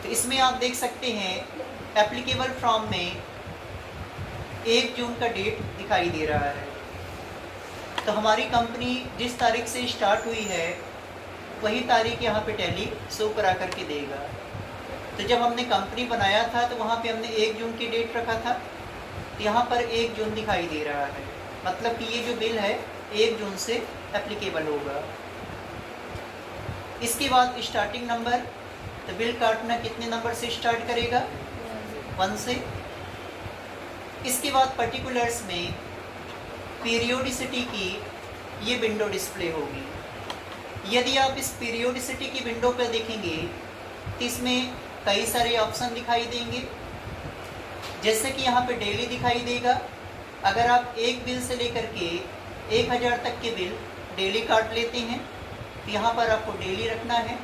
तो इसमें आप देख सकते हैं एप्लीकेबल फ्रॉम में 1 जून का डेट दिखाई दे रहा है। तो हमारी कंपनी जिस तारीख से स्टार्ट हुई है वही तारीख यहाँ पे टैली शो करा करके देगा। तो जब हमने कंपनी बनाया था तो वहाँ पे हमने 1 जून की डेट रखा था, तो यहाँ पर 1 जून दिखाई दे रहा है, मतलब कि ये जो बिल है 1 जून से एप्लीकेबल होगा। इसके बाद स्टार्टिंग नंबर, तो बिल काटना कितने नंबर से स्टार्ट करेगा, 1 से। इसके बाद पर्टिकुलर्स में पीरियोडिसिटी की ये विंडो डिस्प्ले होगी। यदि आप इस पीरियोडिसिटी की विंडो पर देखेंगे तो इसमें कई सारे ऑप्शन दिखाई देंगे, जैसे कि यहाँ पे डेली दिखाई देगा। अगर आप एक बिल से लेकर के 1000 तक के बिल डेली काट लेते हैं तो यहाँ पर आपको डेली रखना है।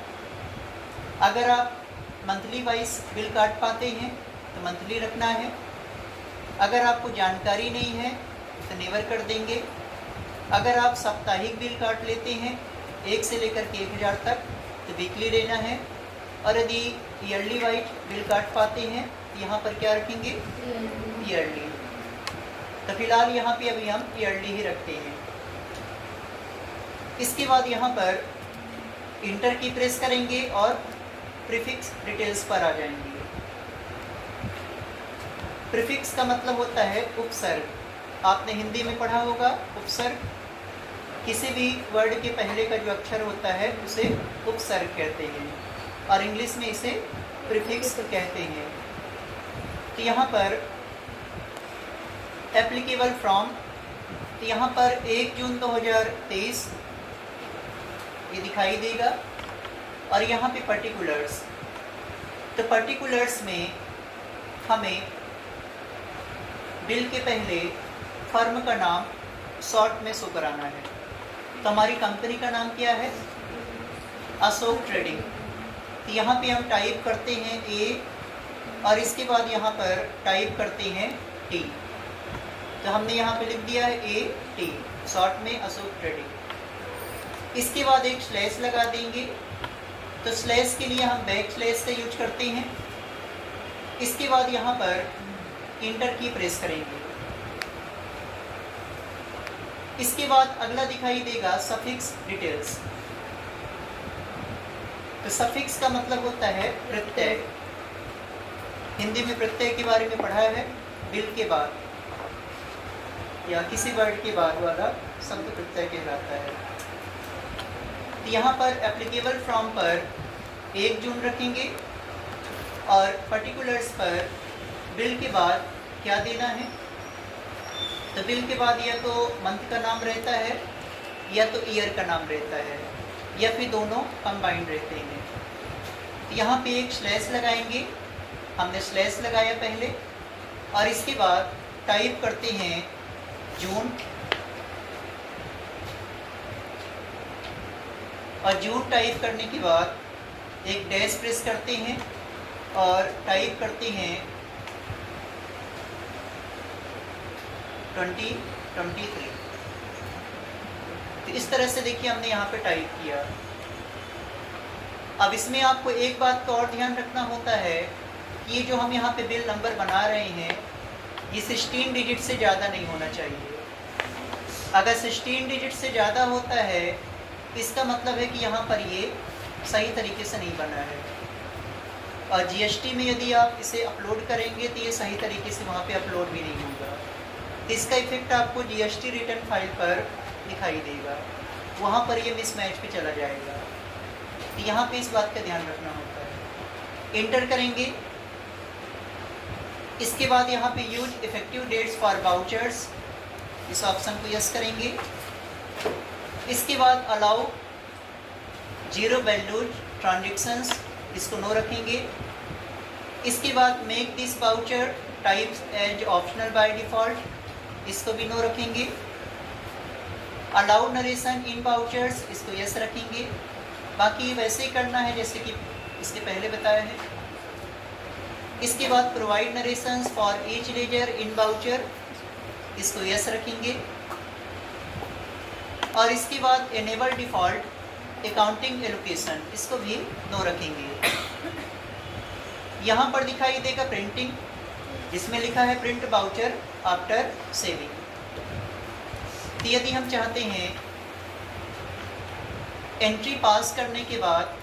अगर आप मंथली वाइज बिल काट पाते हैं तो मंथली रखना है। अगर आपको जानकारी नहीं है तो नेवर कर देंगे। अगर आप साप्ताहिक बिल काट लेते हैं 1 से लेकर के 1000 तक तो वीकली लेना है। और यदि ईयरली वाइज बिल काट पाते हैं तो यहाँ पर क्या रखेंगे, ईयरली। तो फिलहाल यहाँ पे अभी हम ईयरली ही रखते हैं। इसके बाद यहाँ पर इंटर की प्रेस करेंगे और प्रीफिक्स डिटेल्स पर आ जाएंगे। प्रीफिक्स का मतलब होता है उपसर्ग। आपने हिंदी में पढ़ा होगा उपसर्ग, किसी भी वर्ड के पहले का जो अक्षर होता है उसे उपसर्ग कहते हैं और इंग्लिश में इसे प्रीफिक्स कहते हैं। तो यहाँ पर एप्लीकेबल फ्रॉम, तो यहाँ पर 1 जून 2023 ये दिखाई देगा। और यहाँ पे पर्टिकुलर्स, तो पर्टिकुलर्स में हमें बिल के पहले फर्म का नाम शॉर्ट में शो कराना है। तो हमारी कंपनी का नाम क्या है, अशोक ट्रेडिंग। तो यहाँ पे हम टाइप करते हैं ए और इसके बाद यहाँ पर टाइप करते हैं टी। तो हमने यहाँ पे लिख दिया है ए टी, शॉर्ट में अशोक ट्रेडिंग। इसके बाद एक स्लैश लगा देंगे। तो स्लैश के लिए हम बैक स्लैश का यूज करते हैं। इसके बाद यहाँ पर इंटर की प्रेस करेंगे। इसके बाद अगला दिखाई देगा सफिक्स डिटेल्स। तो सफिक्स का मतलब होता है प्रत्यय। हिंदी में प्रत्यय के बारे में पढ़ा है, बिल के बाद या किसी वर्ड के बाद वाला शब्द प्रत्यय कहलाता है। तो यहाँ पर एप्लीकेबल फ्रॉम पर 1 जून रखेंगे और पर्टिकुलर्स पर बिल के बाद क्या देना है, तो बिल के बाद या तो मंथ का नाम रहता है या तो ईयर का नाम रहता है या फिर दोनों कंबाइंड रहते हैं। तो यहाँ पे एक स्लैश लगाएंगे, हमने स्लैश लगाया पहले और इसके बाद टाइप करते हैं जून। और जून टाइप करने के बाद एक डैश प्रेस करते हैं और टाइप करते हैं 2023। तो इस तरह से देखिए हमने यहाँ पे टाइप किया। अब इसमें आपको एक बात का और ध्यान रखना होता है कि ये जो हम यहाँ पे बिल नंबर बना रहे हैं ये 16 डिजिट से ज़्यादा नहीं होना चाहिए। अगर 16 डिजिट से ज़्यादा होता है इसका मतलब है कि यहाँ पर ये सही तरीके से नहीं बना है। और जीएसटी में यदि आप इसे अपलोड करेंगे तो ये सही तरीके से वहाँ पे अपलोड भी नहीं होगा। तो इसका इफेक्ट आपको जीएसटी रिटर्न फाइल पर दिखाई देगा, वहाँ पर ये मिसमैच पे चला जाएगा। तो यहाँ पे इस बात का ध्यान रखना होता है। इंटर करेंगे। इसके बाद यहाँ पे use effective dates for vouchers, इस ऑप्शन को यस करेंगे। इसके बाद अलाउ जीरो वैल्यूज ट्रांजेक्शंस, इसको नो रखेंगे। इसके बाद make this voucher types as optional by default, इसको भी नो रखेंगे। अलाउ नरेशन इन वाउचर्स, इसको यस रखेंगे। बाकी वैसे ही करना है जैसे कि इसके पहले बताया है। इसके बाद provide narrations for each ledger in voucher, इसको यस रखेंगे। और इसके बाद एनेबल डिफ़ॉल्ट अकाउंटिंग एलोकेशन, इसको भी नो रखेंगे। यहाँ पर दिखाई देगा प्रिंटिंग, जिसमें लिखा है प्रिंट वाउचर आफ्टर सेविंग। तो यदि हम चाहते हैं एंट्री पास करने के बाद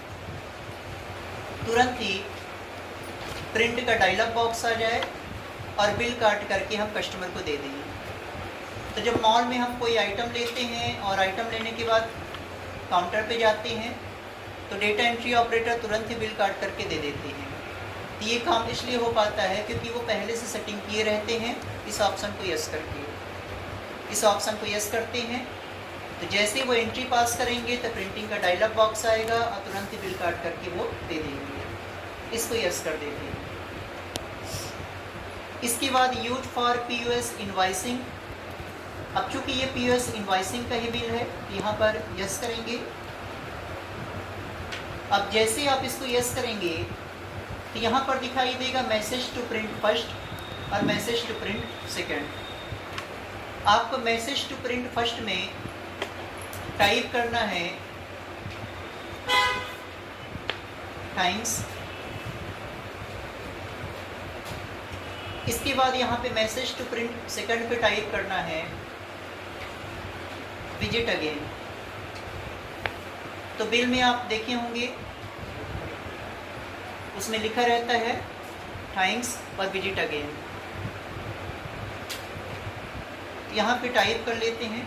तुरंत ही प्रिंट का डायलॉग बॉक्स आ जाए और बिल काट करके हम कस्टमर को दे देंगे। तो जब मॉल में हम कोई आइटम लेते हैं और आइटम लेने के बाद काउंटर पे जाते हैं तो डेटा एंट्री ऑपरेटर तुरंत ही बिल काट करके दे देते हैं। तो ये काम इसलिए हो पाता है क्योंकि वो पहले से सेटिंग किए रहते हैं इस ऑप्शन को यस करके। इस ऑप्शन को यस करते हैं तो जैसे ही वो एंट्री पास करेंगे तो प्रिंटिंग का डायलॉग बॉक्स आएगा और तुरंत ही बिल काट करके वो दे देंगे। इसको यस कर देते हैं। इसके बाद यूज फॉर पीओएस इनवॉइसिंग। अब चूंकि ये पीओएस इनवॉइसिंग का ही बिल है, यहाँ पर यस करेंगे। अब जैसे आप इसको यस करेंगे तो यहाँ पर दिखाई देगा मैसेज टू प्रिंट फर्स्ट और मैसेज टू प्रिंट सेकंड। आपको मैसेज टू प्रिंट फर्स्ट में टाइप करना है थैंक्स। इसके बाद यहाँ पे मैसेज टू प्रिंट सेकंड पे टाइप करना है विजिट अगेन। तो बिल में आप देखे होंगे उसमें लिखा रहता है थैंक्स और विजिट अगेन। यहाँ पे टाइप कर लेते हैं